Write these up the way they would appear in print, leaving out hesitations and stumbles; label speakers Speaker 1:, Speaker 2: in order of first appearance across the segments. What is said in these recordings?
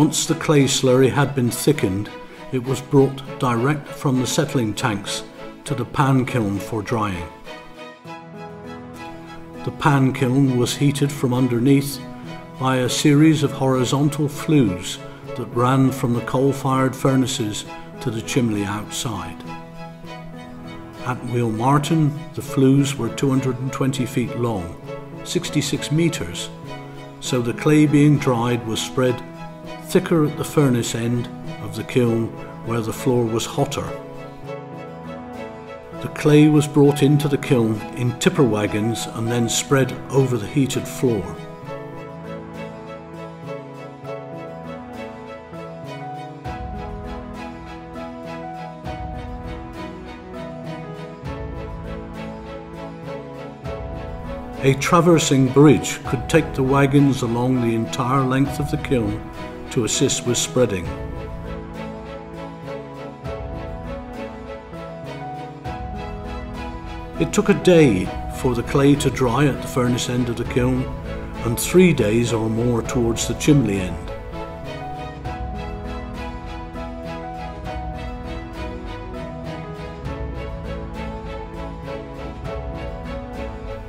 Speaker 1: Once the clay slurry had been thickened, it was brought direct from the settling tanks to the pan kiln for drying. The pan kiln was heated from underneath by a series of horizontal flues that ran from the coal-fired furnaces to the chimney outside. At Wheelmartin, the flues were 220 feet long, 66 metres, so the clay being dried was spread thicker at the furnace end of the kiln where the floor was hotter. The clay was brought into the kiln in tipper wagons and then spread over the heated floor. A traversing bridge could take the wagons along the entire length of the kiln to assist with spreading. It took a day for the clay to dry at the furnace end of the kiln and 3 days or more towards the chimney end.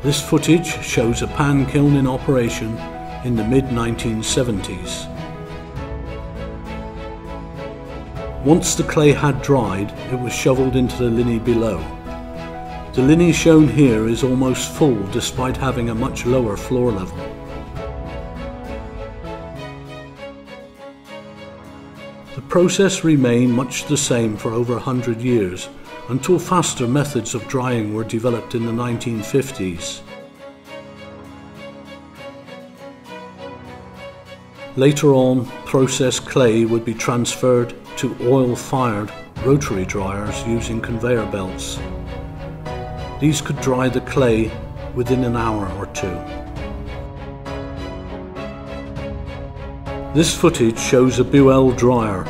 Speaker 1: This footage shows a pan kiln in operation in the mid-1970s. Once the clay had dried, it was shovelled into the linny below. The linny shown here is almost full despite having a much lower floor level. The process remained much the same for over 100 years, until faster methods of drying were developed in the 1950s. Later on, processed clay would be transferred to oil-fired rotary dryers using conveyor belts. These could dry the clay within an hour or two. This footage shows a Buell dryer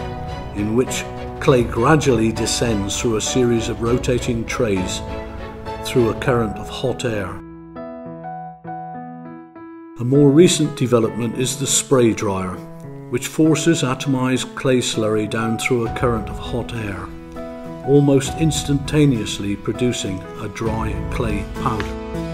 Speaker 1: in which clay gradually descends through a series of rotating trays through a current of hot air. A more recent development is the spray dryer, which forces atomized clay slurry down through a current of hot air, almost instantaneously producing a dry clay powder.